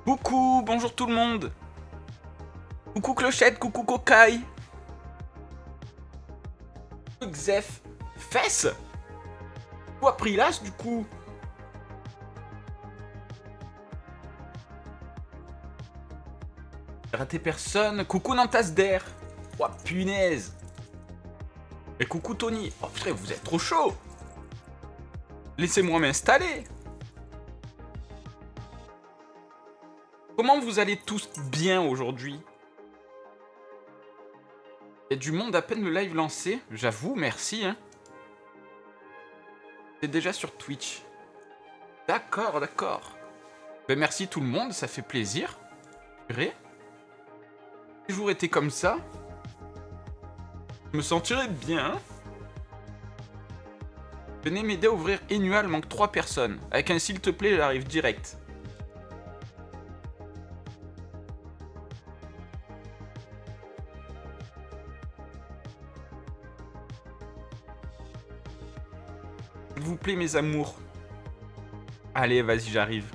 Coucou, bonjour tout le monde. Coucou Clochette, coucou Cocaille. Xef, Fesse. Quoi, Prilas du coup? J'ai raté personne. Coucou Nantasder. Oh punaise. Et coucou Tony. Oh putain, vous êtes trop chaud. Laissez-moi m'installer. Comment vous allez tous bien aujourd'hui? Il y a du monde à peine le live lancé. J'avoue, merci. Hein. C'est déjà sur Twitch. D'accord, d'accord. Ben merci tout le monde, ça fait plaisir. J'ai toujours été comme ça. Je me sentirais bien. Venez m'aider à ouvrir Annual, manque 3 personnes. Avec un s'il te plaît, j'arrive direct. S'il vous plaît, mes amours. Allez, vas-y, j'arrive.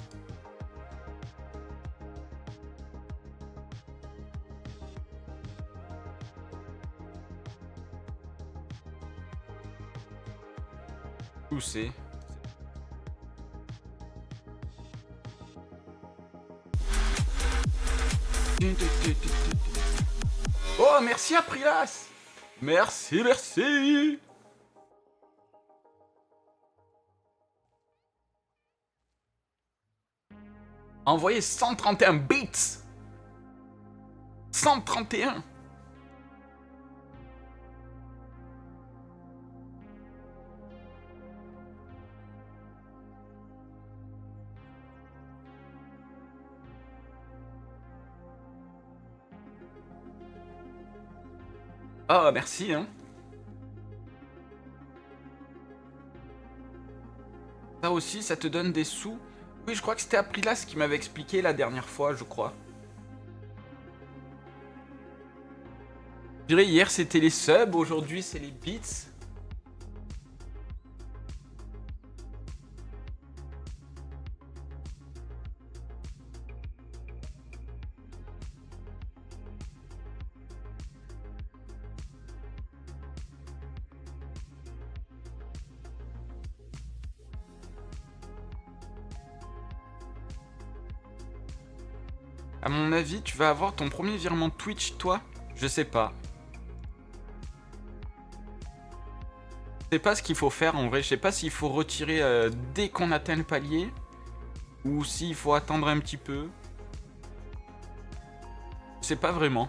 Où c'est? Oh, merci Aprilas. Merci, merci. Envoyez 131 bits. 131. Oh, merci, hein. Ça aussi, ça te donne des sous. Oui, je crois que c'était Aprilas qui m'avait expliqué la dernière fois, je crois. Je dirais, hier, c'était les subs, aujourd'hui, c'est les bits. À mon avis, tu vas avoir ton premier virement Twitch, toi? Je sais pas. Je sais pas ce qu'il faut faire en vrai. Je sais pas s'il faut retirer dès qu'on atteint le palier. Ou s'il faut attendre un petit peu. Je sais pas vraiment.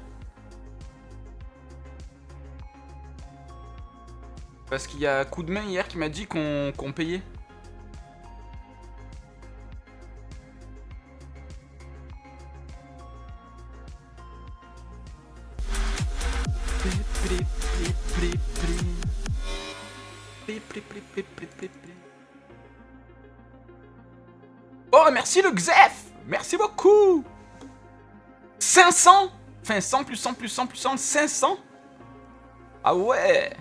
Parce qu'il y a Coup de main hier qui m'a dit qu'on payait. Oh, merci le Xef. Merci beaucoup. 500. Enfin, 100 plus 100 plus 100 plus 100, 500. Ah ouais.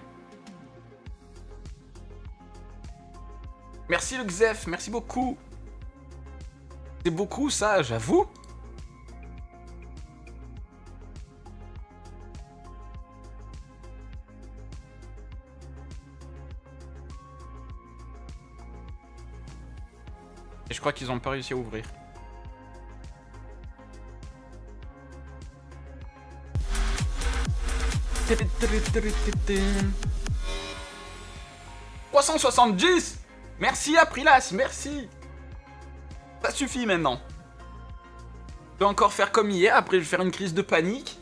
Merci le Xef, merci beaucoup. C'est beaucoup ça, j'avoue. Et je crois qu'ils ont pas réussi à ouvrir. « 370 ! Merci Aprilas, merci. Ça suffit maintenant. Je peux encore faire comme hier, après je vais faire une crise de panique.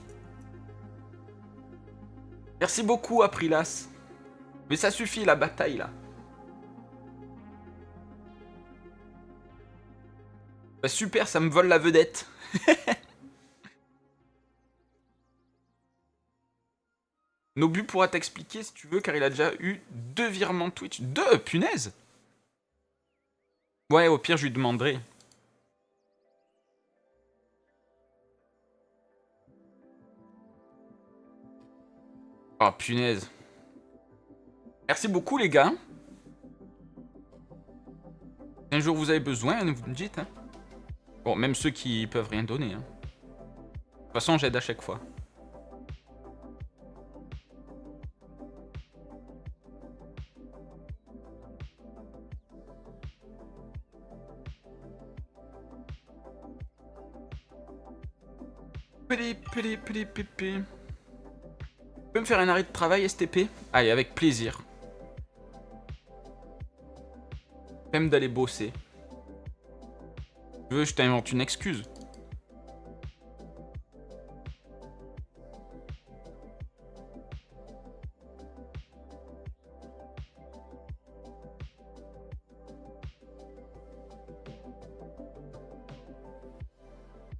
Merci beaucoup Aprilas. Mais ça suffit la bataille là. Bah super, ça me vole la vedette. Nobu pourra t'expliquer si tu veux, car il a déjà eu 2 virements Twitch. 2, punaise. Ouais, au pire, je lui demanderai. Oh, punaise. Merci beaucoup, les gars. Si un jour vous avez besoin, vous me dites. Hein. Bon, même ceux qui peuvent rien donner. Hein. De toute façon, j'aide à chaque fois. Tu peux me faire un arrêt de travail, STP? Allez, avec plaisir. Même d'aller bosser. Tu veux, je t'invente une excuse.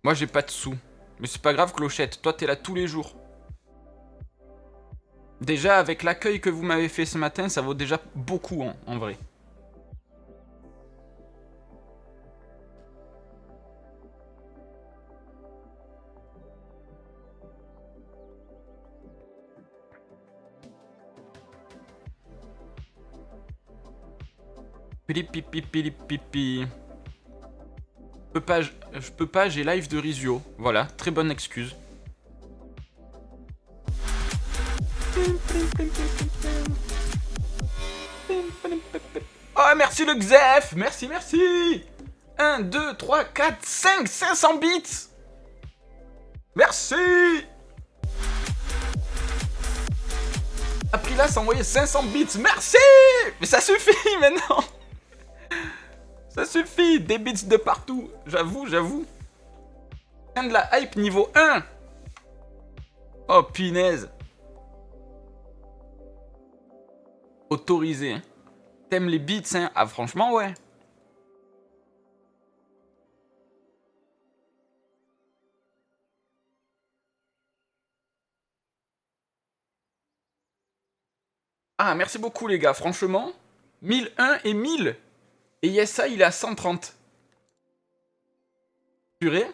Moi, j'ai pas de sous. Mais c'est pas grave, Clochette. Toi, t'es là tous les jours. Déjà, avec l'accueil que vous m'avez fait ce matin, ça vaut déjà beaucoup, hein, en vrai. Pilipipipipipi. Je peux pas, j'ai live de Rizio. Voilà, très bonne excuse. Oh, merci le Xef. Merci, merci. 1, 2, 3, 4, 5, 500 bits. Merci. Aprila s'est envoyé 500 bits. Merci. Mais ça suffit maintenant. Ça suffit. Des bits de partout. J'avoue, j'avoue. De la hype niveau 1. Oh, punaise. Autorisé. T'aimes les beats, hein? Ah, franchement, ouais. Ah, merci beaucoup, les gars. Franchement, 1001 et 1000. Et Yessa, il est à 130. Purée.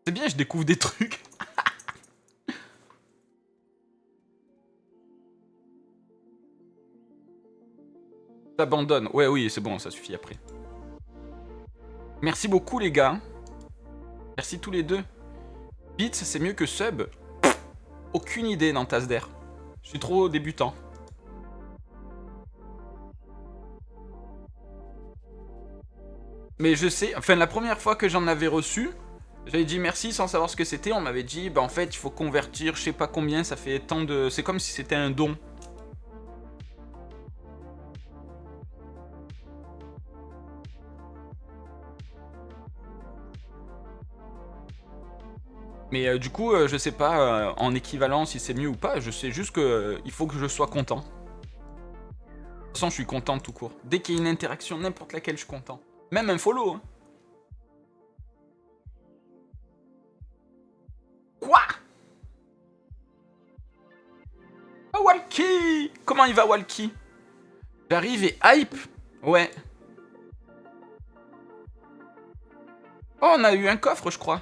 C'est bien, je découvre des trucs. J'abandonne. Ouais, oui, c'est bon, ça suffit après. Merci beaucoup, les gars. Merci tous les deux. Beats, c'est mieux que sub. Aucune idée dans Tasder. Je suis trop débutant. Mais je sais, enfin, la première fois que j'en avais reçu, j'avais dit merci sans savoir ce que c'était. On m'avait dit, bah en fait, il faut convertir, je sais pas combien, ça fait tant de. C'est comme si c'était un don. Mais du coup, je sais pas en équivalent si c'est mieux ou pas. Je sais juste que il faut que je sois content. De toute façon, je suis content tout court. Dès qu'il y a une interaction, n'importe laquelle, je suis content. Même un follow. Hein. Quoi? Ah, Walkie! Comment il va, Walkie? J'arrive et hype? Ouais. Oh, on a eu un coffre, je crois.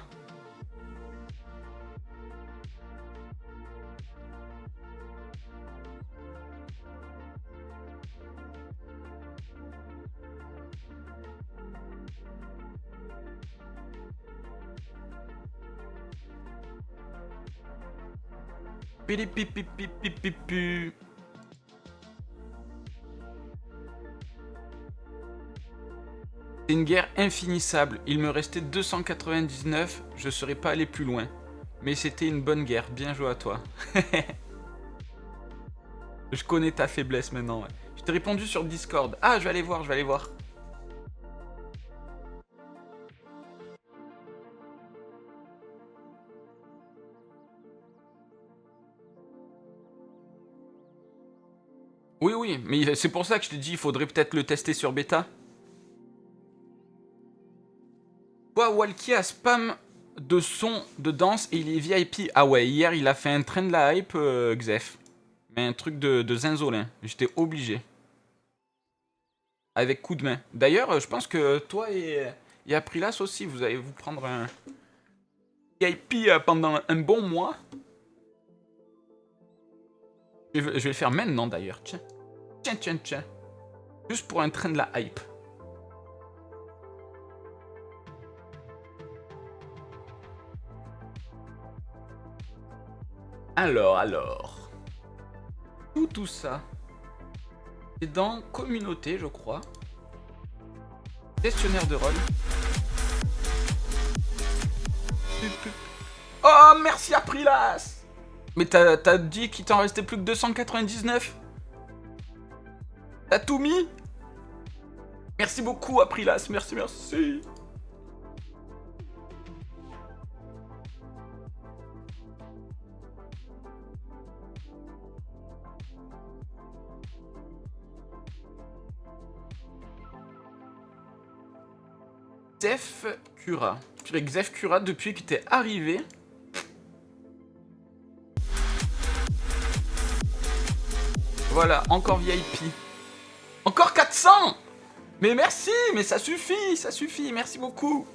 Pilipipipipipipu. C'est une guerre infinissable. Il me restait 299, je serais pas allé plus loin. Mais c'était une bonne guerre, bien joué à toi. Je connais ta faiblesse maintenant. Ouais. Je t'ai répondu sur Discord. Ah, je vais aller voir, je vais aller voir. Oui, oui, mais c'est pour ça que je t'ai dit, il faudrait peut-être le tester sur bêta. Quoi, Walkie a spam de son, de danse et il est VIP. Ah ouais, hier il a fait un train de la hype, Xef. Mais un truc de zinzolin. J'étais obligé. Avec coup de main. D'ailleurs, je pense que toi et Aprilas aussi, vous allez vous prendre un VIP pendant un bon mois. Je vais le faire maintenant d'ailleurs. Tiens. Tiens, tiens, tiens. Juste pour un train de la hype. Alors. Tout ça. C'est dans communauté, je crois. Gestionnaire de rôle. Oh, merci Aprilas. Mais t'as dit qu'il t'en restait plus que 299. T'as tout mis. Merci beaucoup Aprilas, merci. Xef Cura. Xef Cura, depuis que t'es arrivé. Voilà, encore VIP. Encore 400. Mais merci, mais ça suffit, merci beaucoup.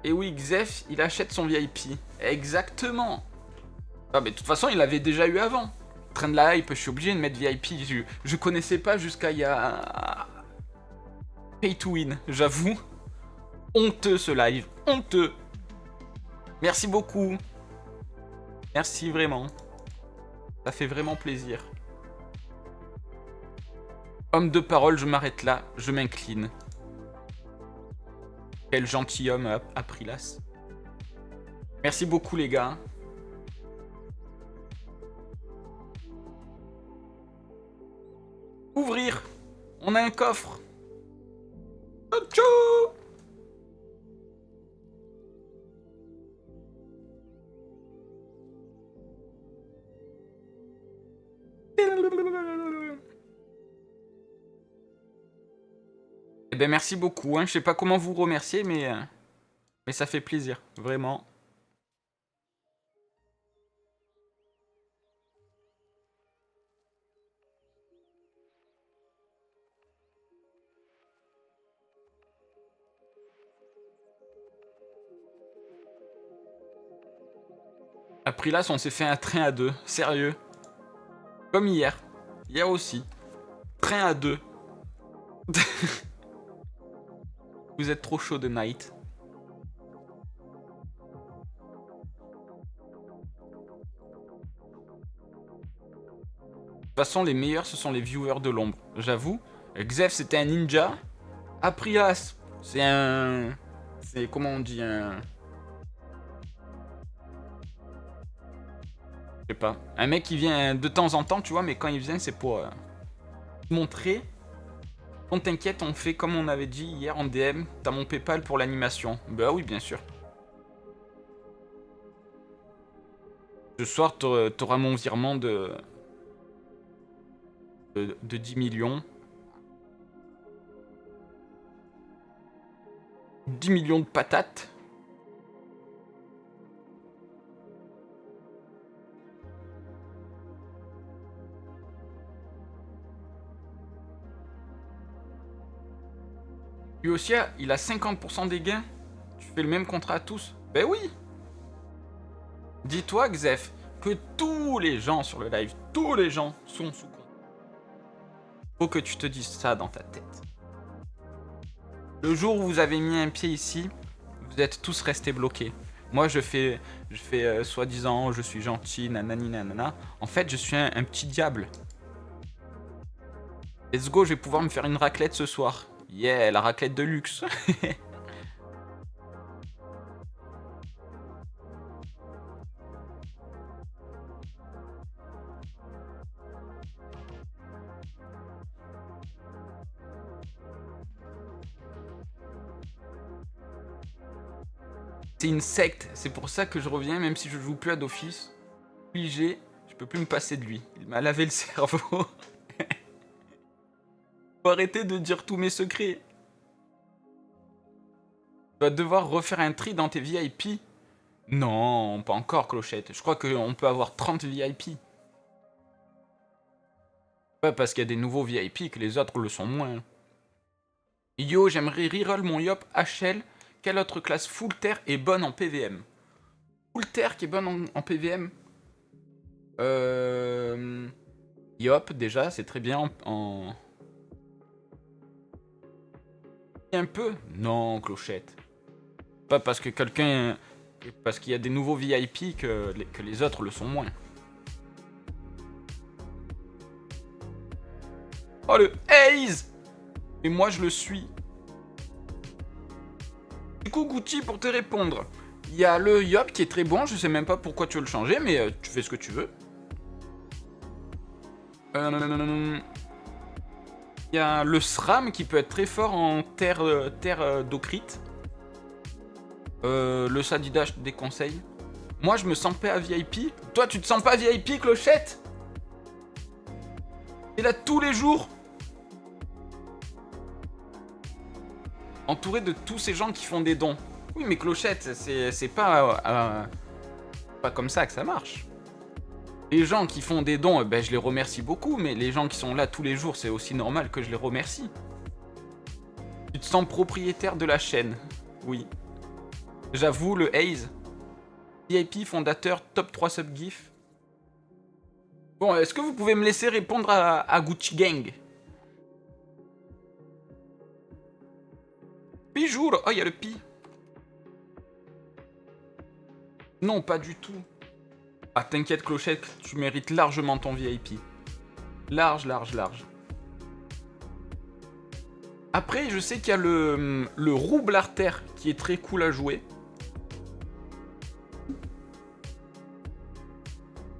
Et oui, Xef, il achète son VIP. Exactement. Ah, mais de toute façon, il l'avait déjà eu avant. Train de la hype, je suis obligé de mettre VIP. Je connaissais pas jusqu'à il y a... Pay to win, j'avoue. Honteux ce live, honteux. Merci beaucoup. Merci vraiment. Ça fait vraiment plaisir. Homme de parole, je m'arrête là, je m'incline. Quel gentilhomme Aprilas. Merci beaucoup les gars. Ouvrir. On a un coffre. Tchou. Eh ben merci beaucoup, hein. Je sais pas comment vous remercier, mais ça fait plaisir, vraiment. Aprilas, on s'est fait un train à deux, sérieux. Comme hier. Hier aussi. Train à deux. Vous êtes trop chaud de night. De toute façon, les meilleurs, ce sont les viewers de l'ombre. J'avoue. Xef, c'était un ninja. Aprilas, c'est un... C'est... Comment on dit un... Je sais pas. Un mec qui vient de temps en temps, tu vois, mais quand il vient, c'est pour montrer. On t'inquiète, on fait comme on avait dit hier en DM. T'as mon PayPal pour l'animation. Bah oui, bien sûr. Ce soir, t'auras mon virement de 10 millions. 10 millions de patates. Lui aussi, il a 50% des gains. Tu fais le même contrat à tous. Ben oui. Dis-toi, Xef, que tous les gens sur le live, tous les gens sont sous contrat. Faut que tu te dises ça dans ta tête. Le jour où vous avez mis un pied ici, vous êtes tous restés bloqués. Moi, je fais soi-disant, je suis gentil, nanani nanana. En fait, je suis un petit diable. Let's go, je vais pouvoir me faire une raclette ce soir. Yeah, la raclette de luxe. C'est une secte, c'est pour ça que je reviens, même si je joue plus à d'office. Obligé, je peux plus me passer de lui. Il m'a lavé le cerveau. Faut arrêter de dire tous mes secrets. Tu vas devoir refaire un tri dans tes VIP. Non, pas encore, Clochette. Je crois qu'on peut avoir 30 VIP. Pas parce qu'il y a des nouveaux VIP que les autres le sont moins. Yo, j'aimerais reroll mon Yop HL. Quelle autre classe full terre est bonne en PVM? Full terre qui est bonne en PVM. Yop, déjà, c'est très bien en... Un peu? Non, Clochette. Pas parce que quelqu'un... Parce qu'il y a des nouveaux VIP que les autres le sont moins. Oh le haze! Et moi je le suis. Du coup Gucci, pour te répondre, il y a le Yop qui est très bon, je sais même pas pourquoi tu veux le changer, mais tu fais ce que tu veux. Il y a le SRAM qui peut être très fort en terre d'ocrite. Le Sadida, je te déconseille. Moi, je me sens pas à VIP. Toi, tu te sens pas VIP, Clochette? T'es là tous les jours. Entouré de tous ces gens qui font des dons. Oui, mais Clochette, c'est pas comme ça que ça marche. Les gens qui font des dons, ben, je les remercie beaucoup, mais les gens qui sont là tous les jours, c'est aussi normal que je les remercie. Tu te sens propriétaire de la chaîne. Oui. J'avoue, le haze. VIP, fondateur, top 3 subgif. Bon, est-ce que vous pouvez me laisser répondre à Gucci Gang? Pijour. Oh, il y a le pi. Non, pas du tout. Ah, t'inquiète, Clochette, tu mérites largement ton VIP. Large. Après, je sais qu'il y a le rouble artère qui est très cool à jouer.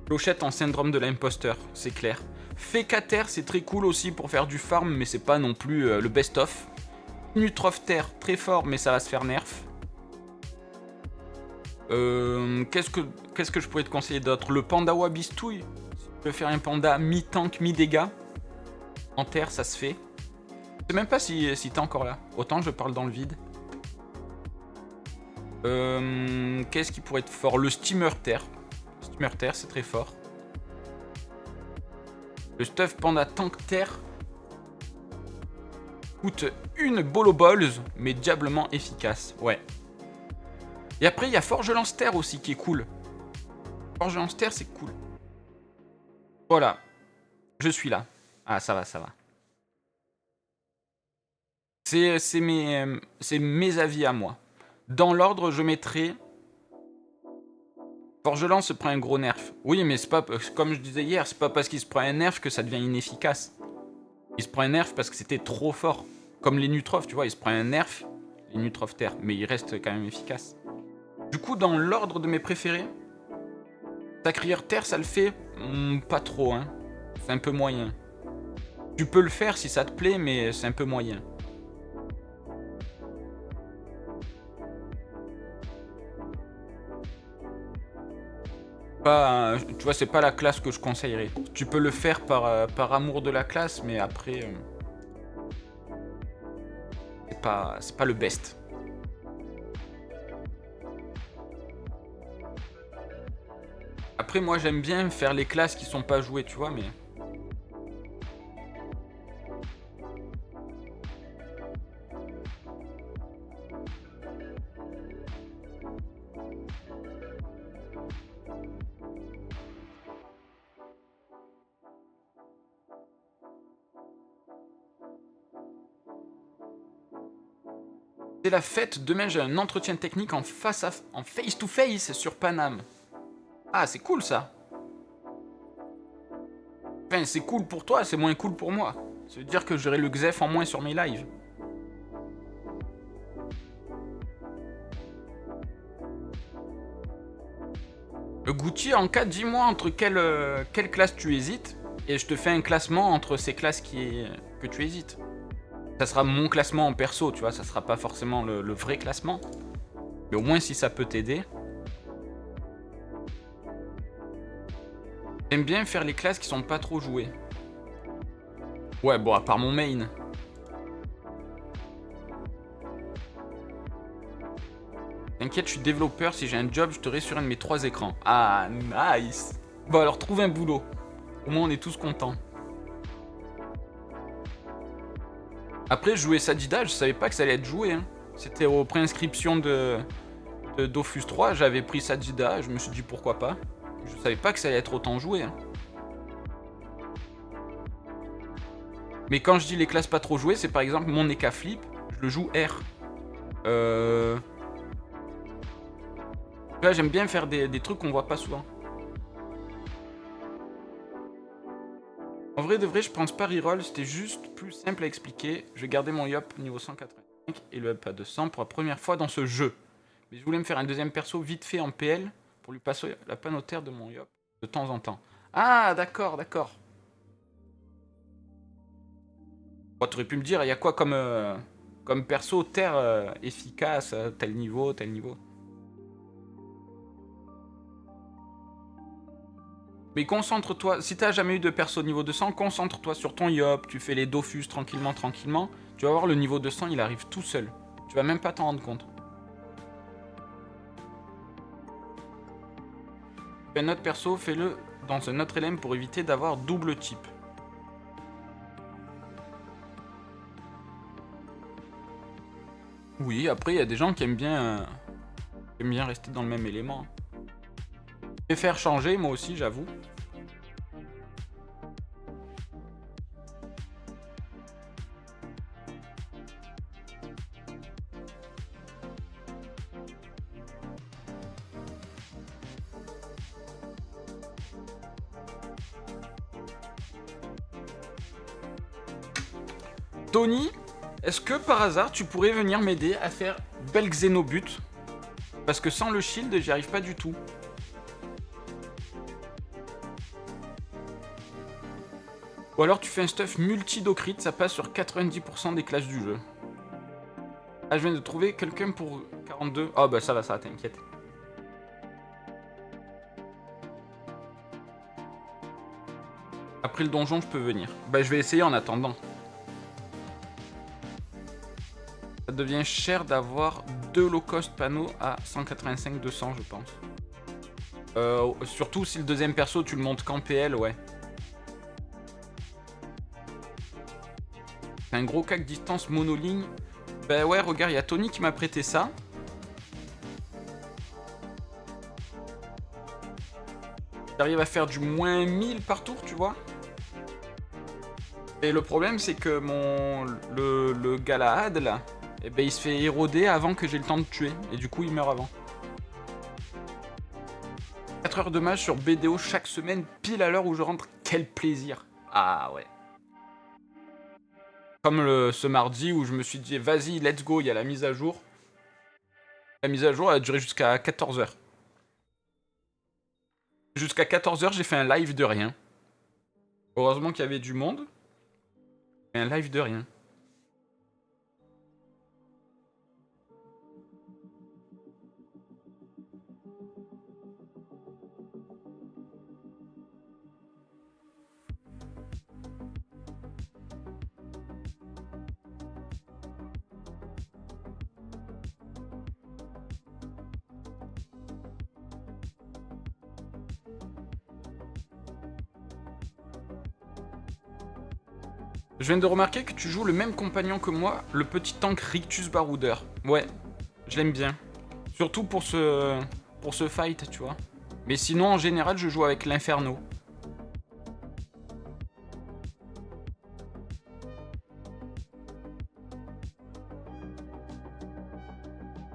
Clochette en syndrome de l'imposteur, c'est clair. Fécater, c'est très cool aussi pour faire du farm, mais c'est pas non plus le best-of. Nutrofter, très fort, mais ça va se faire nerf. Qu'est-ce que je pourrais te conseiller d'autre? Le panda Wabistouille. Si tu veux faire un panda mi-tank, mi-dégâts. En terre, ça se fait. Je sais même pas si t'es encore là. Autant je parle dans le vide. Qu'est-ce qui pourrait être fort? Le steamer terre. Steamer terre, c'est très fort. Le stuff panda tank terre coûte une bolo balls, mais diablement efficace. Ouais. Et après, il y a Forge Lance Terre aussi qui est cool. Forge Lance Terre, c'est cool. Voilà. Je suis là. Ah, ça va. C'est mes avis à moi. Dans l'ordre, je mettrai... Forge Lance se prend un gros nerf. Oui, mais c'est pas... Comme je disais hier, c'est pas parce qu'il se prend un nerf que ça devient inefficace. Il se prend un nerf parce que c'était trop fort. Comme les Nutrof, tu vois, il se prend un nerf, les Nutrof Terre, mais il reste quand même efficace. Du coup, dans l'ordre de mes préférés, Sacrière Terre, ça le fait pas trop, hein. C'est un peu moyen. Tu peux le faire si ça te plaît, mais c'est un peu moyen. Pas, tu vois, c'est pas la classe que je conseillerais. Tu peux le faire par amour de la classe, mais après... c'est pas le best. Après, moi, j'aime bien faire les classes qui sont pas jouées, tu vois, mais... C'est la fête, demain j'ai un entretien technique en face-to-face sur Paname. Ah, c'est cool ça. Enfin, c'est cool pour toi, c'est moins cool pour moi. Ça veut dire que j'aurai le XEF en moins sur mes lives. Gucci, en cas, dis-moi entre quelle classe tu hésites, et je te fais un classement entre ces classes que tu hésites. Ça sera mon classement en perso, tu vois, ça sera pas forcément le vrai classement. Mais au moins si ça peut t'aider. J'aime bien faire les classes qui sont pas trop jouées. Ouais, bon, à part mon main. T'inquiète, je suis développeur, si j'ai un job, je te sur un de mes 3 écrans. Ah, nice. Bon, alors trouve un boulot. Au moins, on est tous contents. Après, jouer Sadida, je savais pas que ça allait être joué. Hein. C'était aux préinscriptions de Dofus 3, j'avais pris Sadida, je me suis dit pourquoi pas. Je savais pas que ça allait être autant joué. Hein. Mais quand je dis les classes pas trop jouées, c'est par exemple mon Eka Flip, je le joue R. Là, j'aime bien faire des trucs qu'on voit pas souvent. En vrai de vrai, je pense pas reroll, c'était juste plus simple à expliquer. Je vais garder mon Yop niveau 185 et le up à 200 pour la première fois dans ce jeu. Mais je voulais me faire un deuxième perso vite fait en PL pour lui passer la panne au terre de mon Yop de temps en temps. Ah, d'accord, d'accord. Bon, t'aurais pu me dire, il y a quoi comme perso terre efficace, tel niveau, tel niveau. Mais concentre-toi, si t'as jamais eu de perso niveau 200, concentre-toi sur ton Yop, tu fais les Dofus tranquillement, tranquillement. Tu vas voir, le niveau 200, il arrive tout seul. Tu vas même pas t'en rendre compte. Fais un autre perso, fais-le dans un autre LM pour éviter d'avoir double type. Oui, après, il y a des gens qui aiment bien rester dans le même élément. Je vais faire changer, moi aussi, j'avoue. Tony, est-ce que par hasard tu pourrais venir m'aider à faire belle Xenobut? Parce que sans le shield, j'y arrive pas du tout. Ou alors tu fais un stuff multi-docrit, ça passe sur 90% des classes du jeu. Ah, je viens de trouver quelqu'un pour 42. Oh bah ça va, t'inquiète. Après le donjon, je peux venir. Bah je vais essayer en attendant. Ça devient cher d'avoir 2 low cost panneaux à 185-200, je pense. Surtout si le deuxième perso tu le montes qu'en PL, ouais. C'est un gros cac distance monoligne. Bah ouais, regarde, il y a Tony qui m'a prêté ça. J'arrive à faire du moins 1000 par tour, tu vois. Et le problème, c'est que le Galahad, là, eh ben, il se fait éroder avant que j'ai le temps de tuer. Et du coup, il meurt avant. 4 heures de match sur BDO chaque semaine, pile à l'heure où je rentre. Quel plaisir. Ah ouais. Comme ce mardi où je me suis dit, vas-y, let's go, il y a la mise à jour. La mise à jour, elle a duré jusqu'à 14 heures. Jusqu'à 14 heures, j'ai fait un live de rien. Heureusement qu'il y avait du monde. Mais un live de rien. Je viens de remarquer que tu joues le même compagnon que moi, le petit tank Rictus Baroudeur. Ouais, je l'aime bien. Surtout pour ce fight, tu vois. Mais sinon, en général, je joue avec l'Inferno.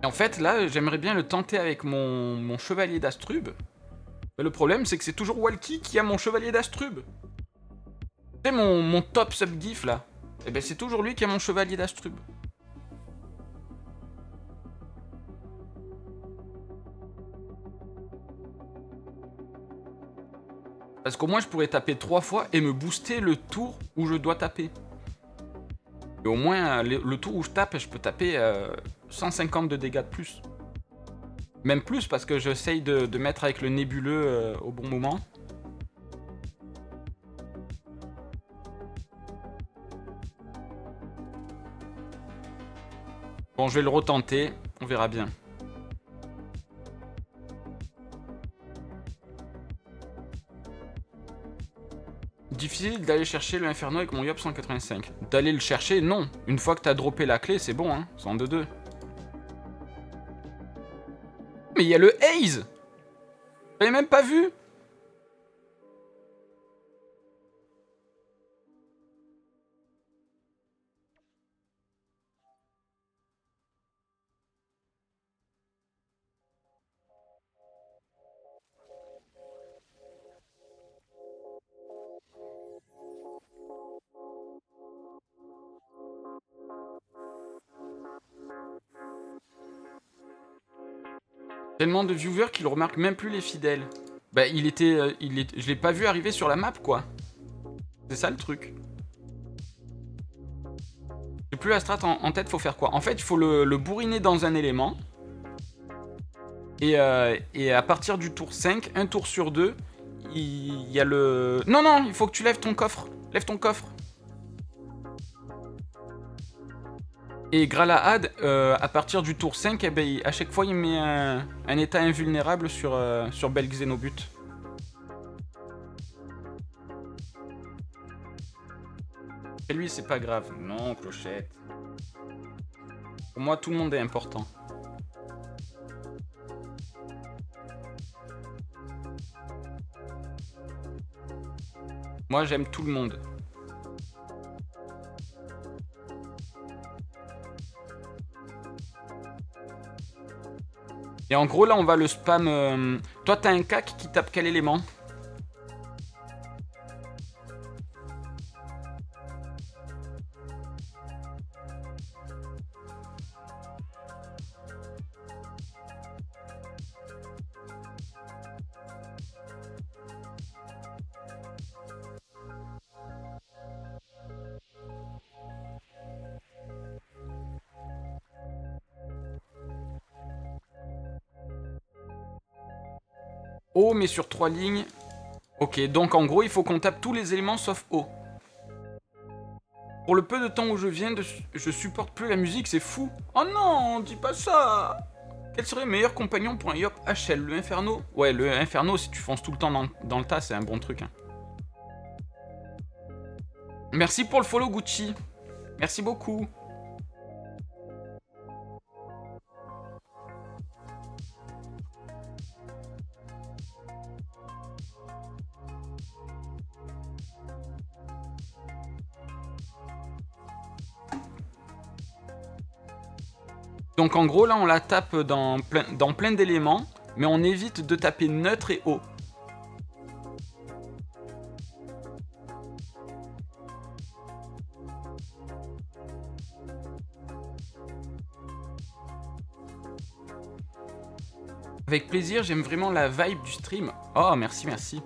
Et en fait, là, j'aimerais bien le tenter avec mon chevalier d'Astrub. Mais le problème, c'est que c'est toujours Walkie qui a mon chevalier d'Astrub. Tu sais, mon top subgif, là. Et ben, c'est toujours lui qui a mon chevalier d'Astrub. Parce qu'au moins, je pourrais taper 3 fois et me booster le tour où je dois taper. Et au moins, le tour où je tape, je peux taper 150 de dégâts de plus. Même plus, parce que j'essaye de mettre avec le nébuleux au bon moment. Bon, je vais le retenter, on verra bien. Difficile d'aller chercher l'Inferno avec mon Yop 185. D'aller le chercher, non. Une fois que t'as droppé la clé, c'est bon, hein. C'est en 2-2. Mais il y a le Haze. J'avais même pas vu. Tellement de viewers qu'il remarque même plus les fidèles. Bah, je l'ai pas vu arriver sur la map, quoi. C'est ça le truc. J'ai plus la strat en tête, faut faire quoi? En fait, il faut le bourriner dans un élément. Et à partir du tour 5, un tour sur 2, il y a le... Non, non, il faut que tu lèves ton coffre. Lève ton coffre. Et Gralaad, à partir du tour 5, eh ben, à chaque fois, il met un état invulnérable sur Belxénobut. Et lui, c'est pas grave. Non, clochette. Pour moi, tout le monde est important. Moi, j'aime tout le monde. Et en gros, là, on va le spam... Toi, t'as un cac qui tape quel élément? O, mais sur 3 lignes. Ok, donc en gros, il faut qu'on tape tous les éléments sauf O. Pour le peu de temps où je viens, je supporte plus la musique, c'est fou. Oh non, dis pas ça. Quel serait le meilleur compagnon pour un Yop HL? Le Inferno? Ouais, le Inferno, si tu fonces tout le temps dans le tas, c'est un bon truc. Hein. Merci pour le follow, Gucci. Merci beaucoup. Donc en gros, là, on la tape dans plein d'éléments, mais on évite de taper neutre et haut. Avec plaisir, j'aime vraiment la vibe du stream. Oh, merci, merci.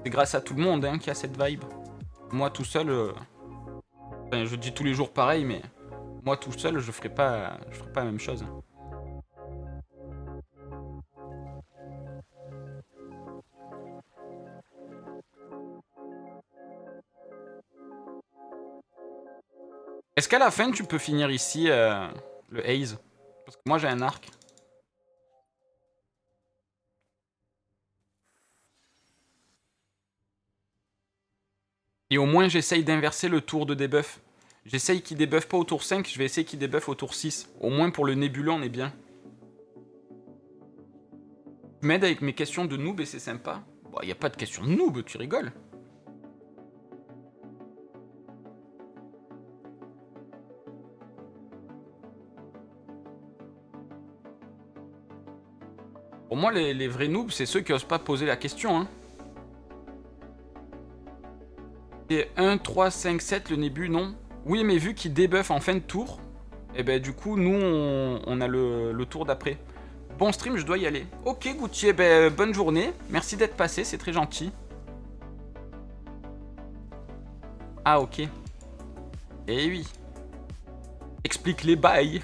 C'est grâce à tout le monde hein, qui a cette vibe. Moi tout seul, enfin, je dis tous les jours pareil, mais moi tout seul, je ferai pas la même chose. Est-ce qu'à la fin, tu peux finir ici le haze? Parce que moi, j'ai un arc. Et au moins, j'essaye d'inverser le tour de debuff. J'essaye qu'il débuffe pas au tour 5, je vais essayer qu'il débuffe au tour 6. Au moins, pour le nébuleux, on est bien. Tu m'aides avec mes questions de noob et c'est sympa. Bon, y a pas de question de noob, tu rigoles. Pour moi, les vrais noobs, c'est ceux qui osent pas poser la question. Hein. Et 1, 3, 5, 7, le Nébu, non. Oui, mais vu qu'il débuffe en fin de tour, et ben du coup, nous, on a le tour d'après. Bon stream, je dois y aller. Ok, Gucci, eh ben, bonne journée. Merci d'être passé, c'est très gentil. Ah, ok. Eh oui. Explique les bails.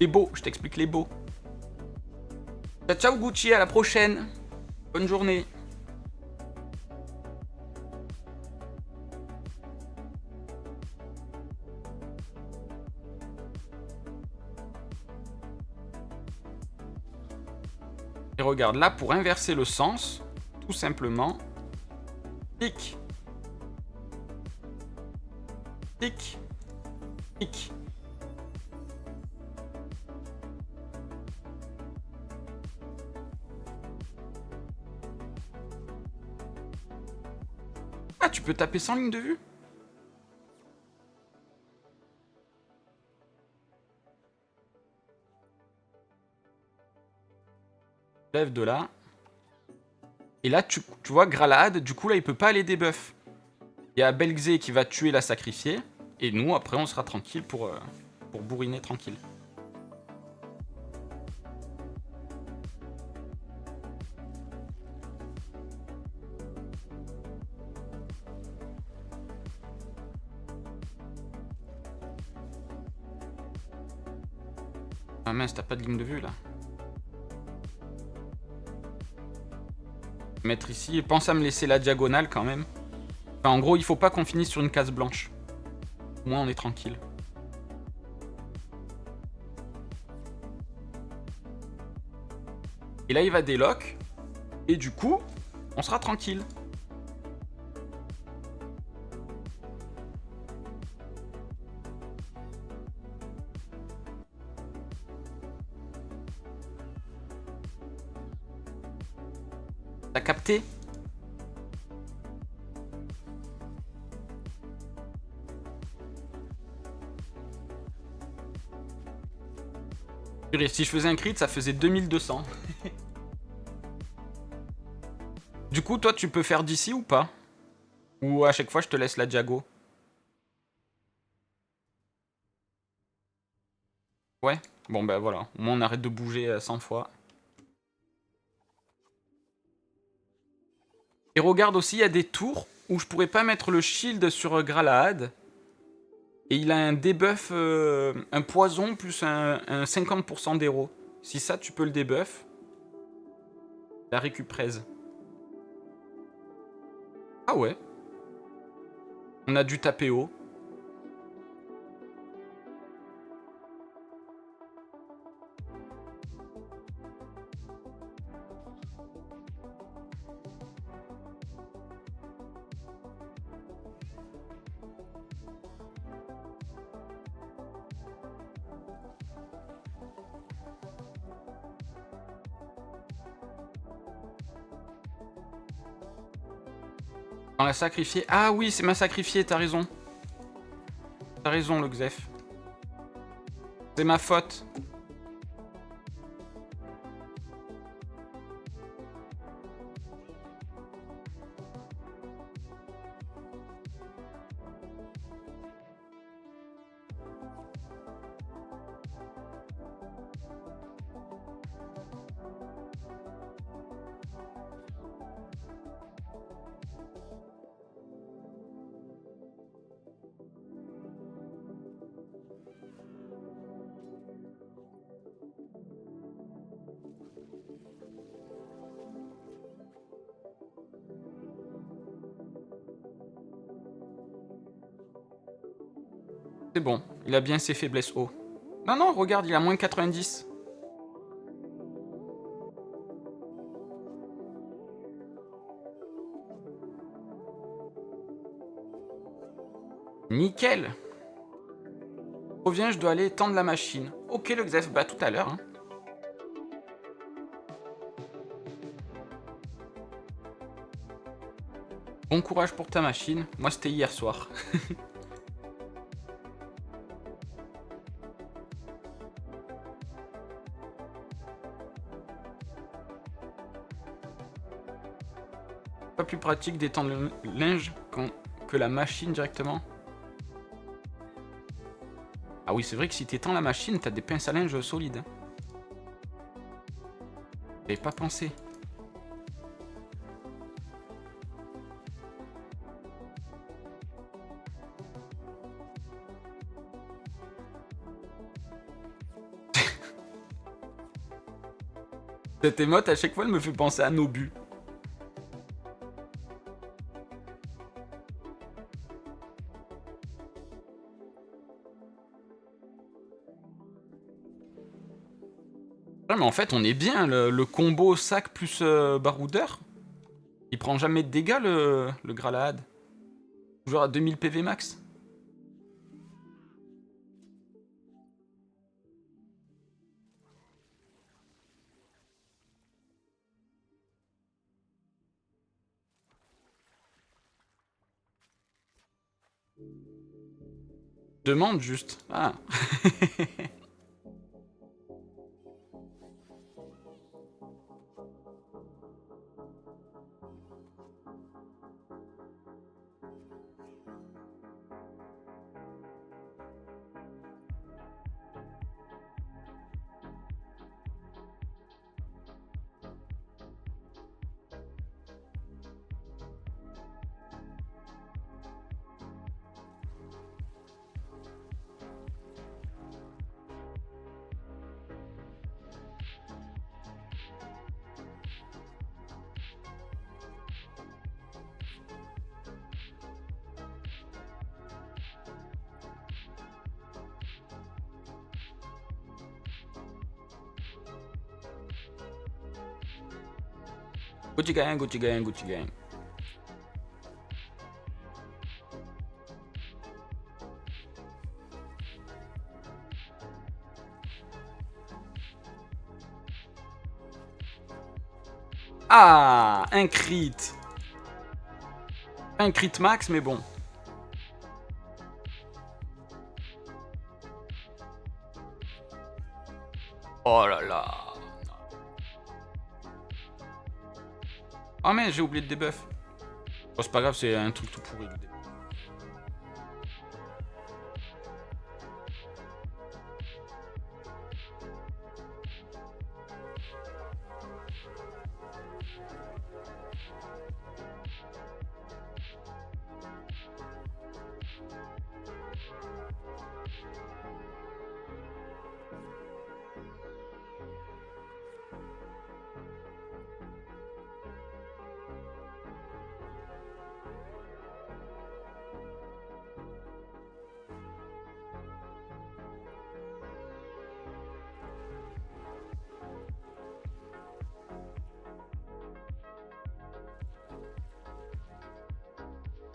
Les beaux, je t'explique les beaux. Ciao, ciao, Gucci, à la prochaine. Bonne journée. Et regarde, là, pour inverser le sens, tout simplement, clic, clic, clic. Ah, tu peux taper sans ligne de vue? Lève de là. Et là, tu vois, Gralaad, du coup, là, il peut pas aller débuff. Il y a Belxé qui va tuer la sacrifier. Et nous, après, on sera tranquille pour bourriner tranquille. Ah mince, t'as pas de ligne de vue là. Mettre ici et pense à me laisser la diagonale quand même. Enfin, en gros, il faut pas qu'on finisse sur une case blanche. Au moins, on est tranquille. Et là, il va délock. Et du coup, on sera tranquille. T'as capté? Si je faisais un crit, ça faisait 2200. Du coup, toi, tu peux faire d'ici ou pas? Ou à chaque fois, je te laisse la diago? Ouais. Bon, ben voilà. Au moins, on arrête de bouger 100 fois. Et regarde aussi, il y a des tours où je pourrais pas mettre le shield sur Gralahad. Et il a un debuff, un poison plus un 50% d'héros. Si ça, tu peux le debuff. La récuprèse. Ah ouais. On a du taper haut. On l'a sacrifié. Ah oui, c'est ma sacrifiée, t'as raison. T'as raison, le Xef. C'est ma faute. C'est bon, il a bien ses faiblesses haut. Non, non, regarde, il a moins 90. Nickel. Reviens, je dois aller tendre la machine. Ok, le Xef, bah tout à l'heure. Hein. Bon courage pour ta machine. Moi, c'était hier soir. Pas plus pratique d'étendre le linge que la machine directement. Ah oui, c'est vrai que si t'étends la machine, t'as des pinces à linge solides. Hein. J'avais pas pensé. Cette émote, à chaque fois, elle me fait penser à Nobu. Ouais, mais en fait, on est bien. Le combo sac plus baroudeur. Il prend jamais de dégâts, le Gralahad. Toujours à 2000 PV max. Demande juste. Ah. Gucci gang, Gucci gang, Gucci gang. Ah, un crit. Un crit max, mais bon. Oh là là. Ah mais j'ai oublié de débuff. Bon, c'est pas grave, c'est un truc tout pourri. Le debuff.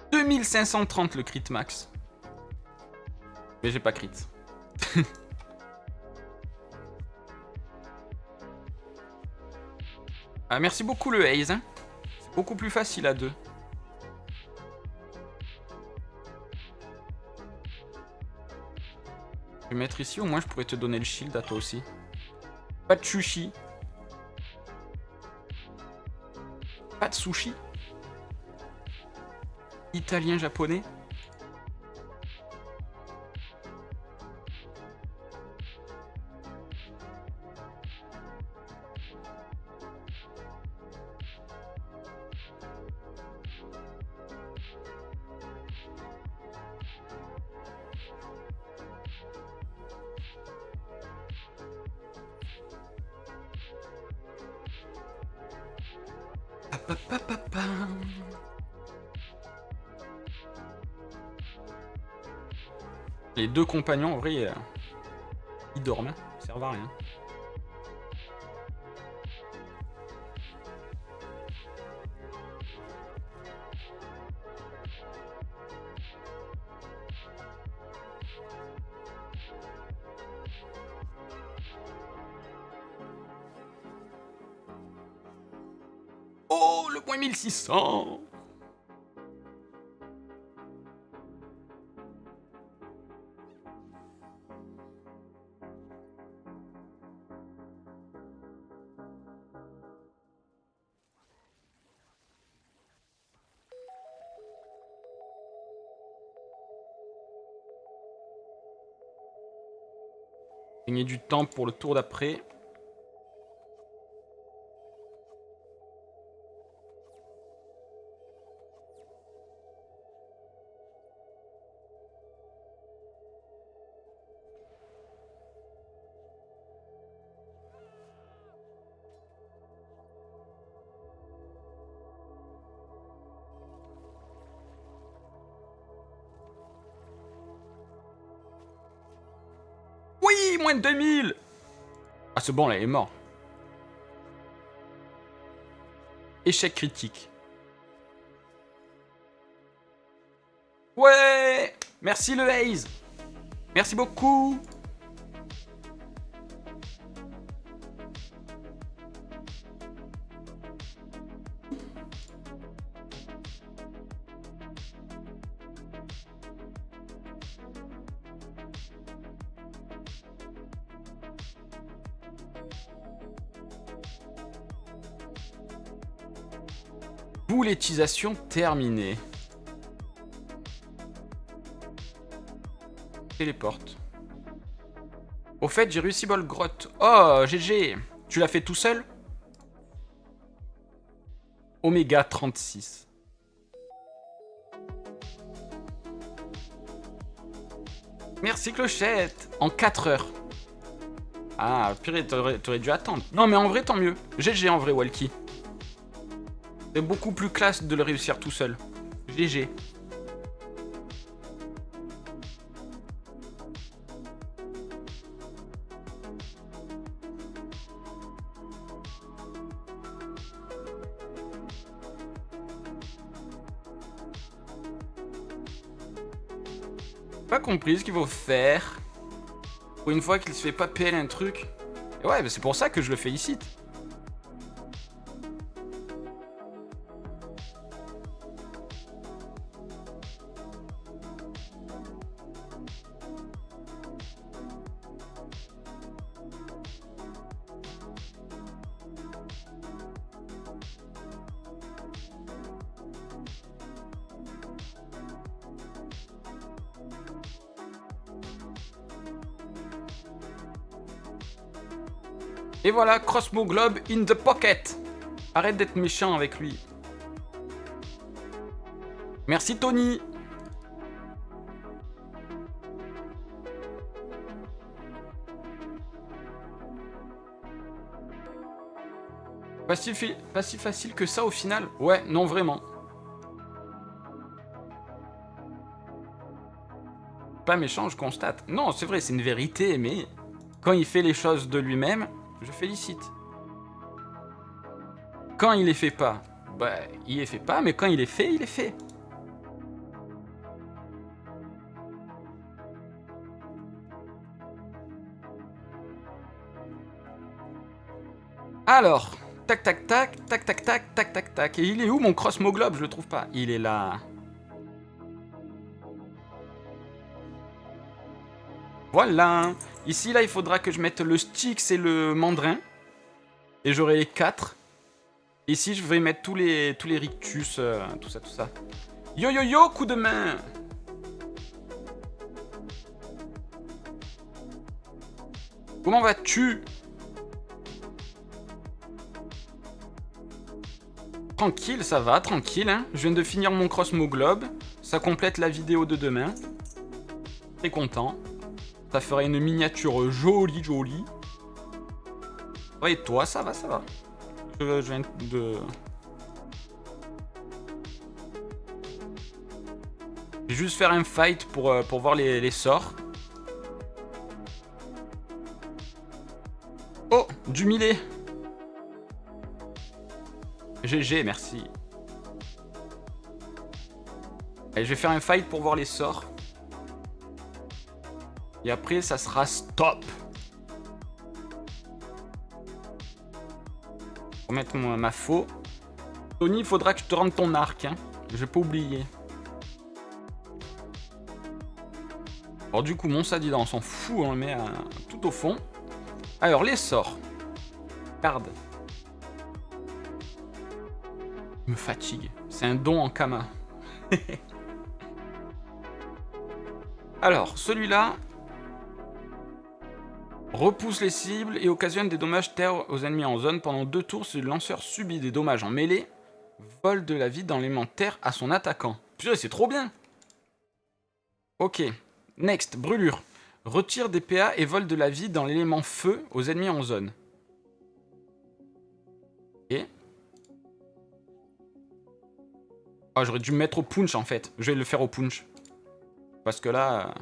« 2530 le crit max. Mais j'ai pas crit. Ah, merci beaucoup le Haze. Hein. C'est beaucoup plus facile à deux. Je vais mettre ici, au moins je pourrais te donner le shield à toi aussi. Pas de sushi. Pas de sushi. Italien, japonais. Les deux compagnons, en vrai, ils dorment, hein. Ils servent à rien. Oh, le point 1600. Gagner du temps pour le tour d'après. Oui, moins de 2000. Ah, c'est bon, là, il est mort. Échec critique. Ouais. Merci le Haze. Merci beaucoup. Boulettisation terminée. Téléporte. Au fait, j'ai réussi Ball Grotte. Oh, GG. Tu l'as fait tout seul? Oméga 36. Merci Clochette. En 4 heures. Ah, purée, t'aurais dû attendre. Non, mais en vrai, tant mieux. GG en vrai, Walkie. C'est beaucoup plus classe de le réussir tout seul. GG. Pas compris ce qu'il faut faire. Pour une fois qu'il se fait pas PL un truc. Et ouais, mais c'est pour ça que je le félicite. Et voilà, Crossbow Globe in the pocket. Arrête d'être méchant avec lui. Merci Tony. Pas si facile que ça au final. Ouais, non vraiment. Pas méchant, je constate. Non, c'est vrai, c'est une vérité, mais quand il fait les choses de lui-même, je félicite. Quand il les fait pas, bah, il les fait pas, mais quand il les fait, il les fait. Alors, tac tac tac, tac tac tac, tac tac tac. Et il est où mon Crossbow Globe? Je le trouve pas. Il est là. Voilà. Ici, là, il faudra que je mette le Styx et le Mandrin. Et j'aurai les 4. Ici, je vais mettre tous les rictus, tout ça, tout ça. Yo yo yo, coup de main. Comment vas-tu? Tranquille, ça va, tranquille. Hein. Je viens de finir mon Crossbow Globe. Ça complète la vidéo de demain. Très content. Ça fera une miniature jolie, jolie. Ouais, et toi, ça va, ça va. Je viens de... Je vais juste faire un fight pour voir les sorts. Oh, du millet. GG, merci. Allez, je vais faire un fight pour voir les sorts. Et après, ça sera stop. Pour mettre ma faux. Tony, il faudra que je te rende ton arc. Hein. Je vais pas oublier. Alors du coup, mon Sadida, on s'en fout. On le met tout au fond. Alors, les sorts. Garde. Me fatigue. C'est un don en Kama. Alors, celui-là repousse les cibles et occasionne des dommages terre aux ennemis en zone. Pendant 2 tours, si le lanceur subit des dommages en mêlée, vole de la vie dans l'élément terre à son attaquant. Purée, c'est trop bien. Ok. Next, brûlure. Retire des PA et vole de la vie dans l'élément feu aux ennemis en zone. Ok. Oh, j'aurais dû me mettre au punch en fait. Je vais le faire au punch. Parce que là...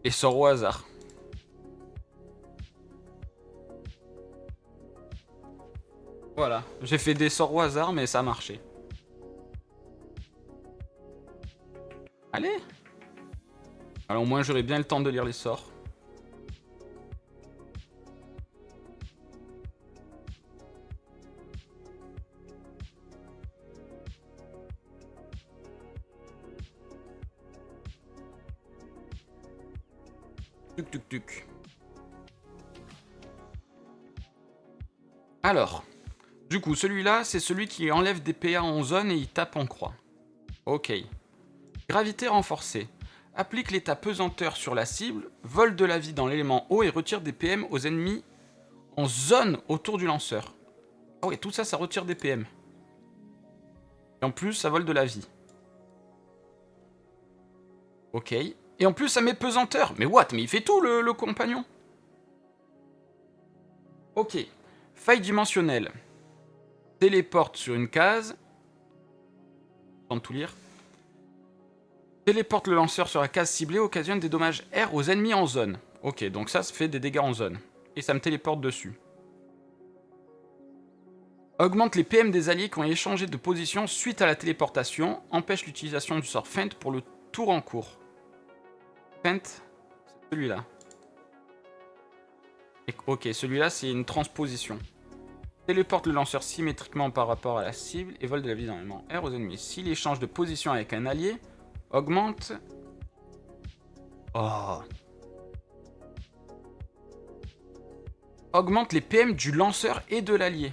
Et sort au hasard. Voilà. J'ai fait des sorts au hasard, mais ça a marché. Allez. Alors au moins j'aurai bien le temps de lire les sorts. Tuc tuc tuc. Alors, du coup, celui-là, c'est celui qui enlève des PA en zone et il tape en croix. Ok. Gravité renforcée. Applique l'état pesanteur sur la cible, vole de la vie dans l'élément haut et retire des PM aux ennemis en zone autour du lanceur. Ah ouais, tout ça, ça retire des PM. Et en plus, ça vole de la vie. Ok. Et en plus, ça met pesanteur. Mais what? Mais il fait tout, le compagnon. Ok. Faille dimensionnelle. Téléporte sur une case. Sans tout lire. Téléporte le lanceur sur la case ciblée, occasionne des dommages R aux ennemis en zone. Ok, donc ça fait des dégâts en zone. Et ça me téléporte dessus. Augmente les PM des alliés qui ont échangé de position suite à la téléportation. Empêche l'utilisation du sort Feint pour le tour en cours. Feint, c'est celui-là. Ok, celui-là, c'est une transposition. Téléporte le lanceur symétriquement par rapport à la cible et vole de la vie dans l'élément R aux ennemis. S'il échange de position avec un allié, augmente... Oh. Augmente les PM du lanceur et de l'allié.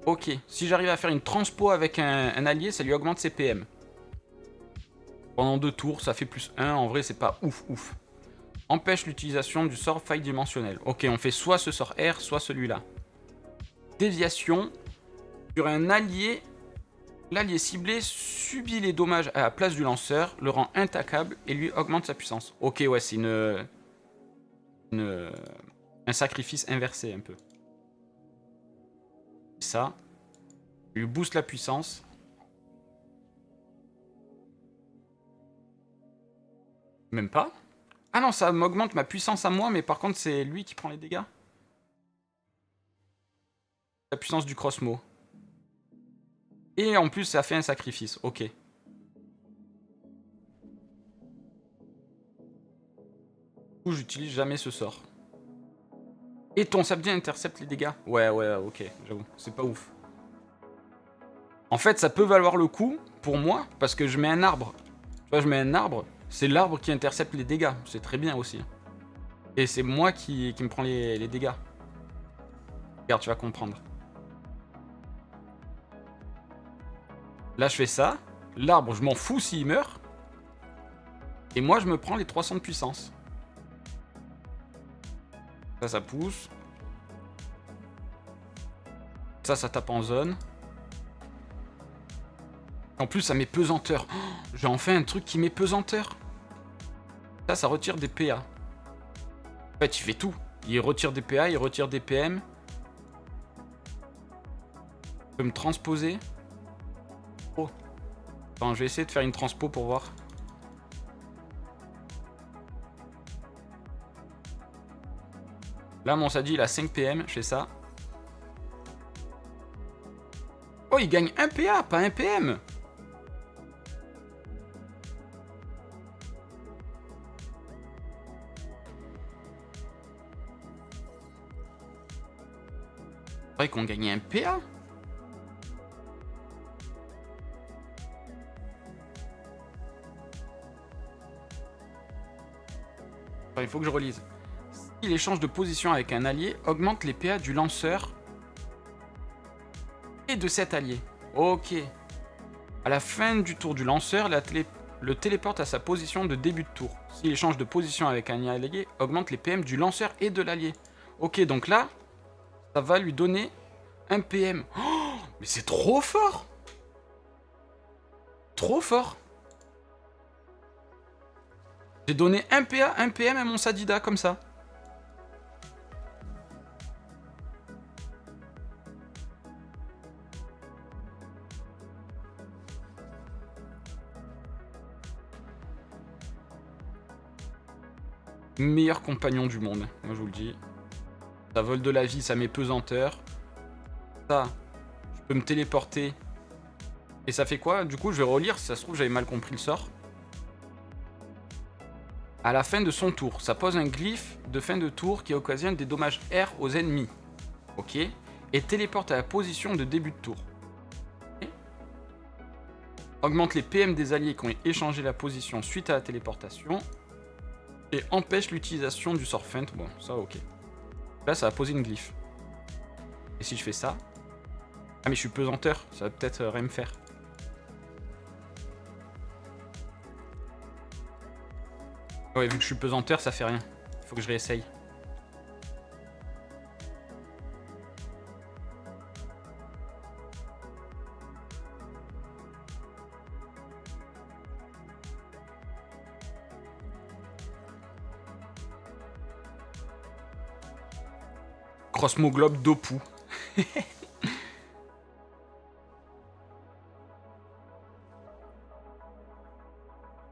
Ok, si j'arrive à faire une transpo avec un allié, ça lui augmente ses PM. Pendant 2 tours, ça fait plus 1. En vrai, c'est pas ouf. Empêche l'utilisation du sort faille dimensionnelle. Ok, on fait soit ce sort R, soit celui-là. Déviation. Sur un allié, l'allié ciblé subit les dommages à la place du lanceur, le rend intacable et lui augmente sa puissance. Ok, ouais, c'est un sacrifice inversé un peu. Ça. Il lui booste la puissance. Même pas. Ah non, ça m'augmente ma puissance à moi, mais par contre, c'est lui qui prend les dégâts. La puissance du crossbow. Et en plus, ça fait un sacrifice. Ok. Du coup, j'utilise jamais ce sort. Et ton sablier intercepte les dégâts. Ouais, ok, j'avoue. C'est pas ouf. En fait, ça peut valoir le coup pour moi, parce que je mets un arbre. Tu vois, je mets un arbre, c'est l'arbre qui intercepte les dégâts. C'est très bien aussi. Et c'est moi qui me prend les dégâts. Regarde, tu vas comprendre. Là, je fais ça. L'arbre, je m'en fous s'il meurt. Et moi, je me prends les 300 de puissance. Ça pousse. Ça tape en zone. En plus, ça met pesanteur. Oh, j'ai enfin un truc qui met pesanteur. Ça retire des PA. En fait, il fait tout. Il retire des PA, il retire des PM. Il peut me transposer. Oh. Attends, je vais essayer de faire une transpo pour voir. Là, mon Sadi, il a 5 PM. Je fais ça. Oh, il gagne 1 PA, pas 1 PM. C'est vrai qu'on gagnait un PA. Enfin, il faut que je relise. Si l'échange de position avec un allié augmente les PA du lanceur et de cet allié. Ok. À la fin du tour du lanceur, le téléporte à sa position de début de tour. Si l'échange de position avec un allié augmente les PM du lanceur et de l'allié. Ok, donc là, ça va lui donner un PM. Oh, mais c'est trop fort! Trop fort! J'ai donné un PA, un PM à mon Sadida, comme ça. Meilleur compagnon du monde, moi je vous le dis. Ça vole de la vie, ça met pesanteur. Ça, je peux me téléporter. Et ça fait quoi? Du coup, je vais relire, si ça se trouve, j'avais mal compris le sort. À la fin de son tour, ça pose un glyphe de fin de tour qui occasionne des dommages R aux ennemis. Ok. Et téléporte à la position de début de tour. Okay. Augmente les PM des alliés qui ont échangé la position suite à la téléportation. Et empêche l'utilisation du sort feint. Bon, ça ok. Là, ça va poser une glyphe. Et si je fais ça... Ah mais je suis pesanteur, ça va peut-être rien me faire. Ouais, vu que je suis pesanteur, ça fait rien. Faut que je réessaye. Crossmo Globe Dopu.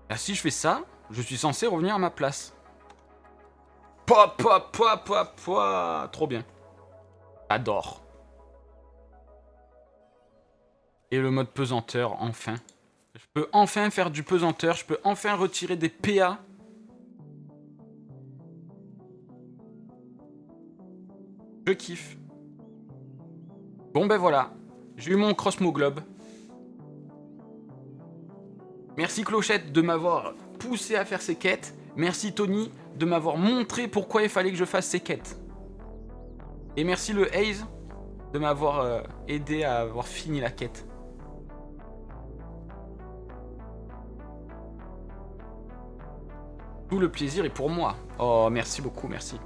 Ah, si je fais ça, je suis censé revenir à ma place. Trop bien. J'adore. Et le mode pesanteur, enfin. Je peux enfin faire du pesanteur, je peux enfin retirer des PA. Je kiffe. Bon ben voilà, j'ai eu mon Crossmo Globe. Merci Clochette de m'avoir poussé à faire ces quêtes. Merci Tony de m'avoir montré pourquoi il fallait que je fasse ces quêtes. Et merci le Haze de m'avoir aidé à avoir fini la quête. Tout le plaisir est pour moi. Oh, merci beaucoup, merci.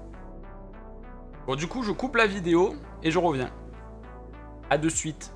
Bon, du coup, je coupe la vidéo et je reviens. À de suite.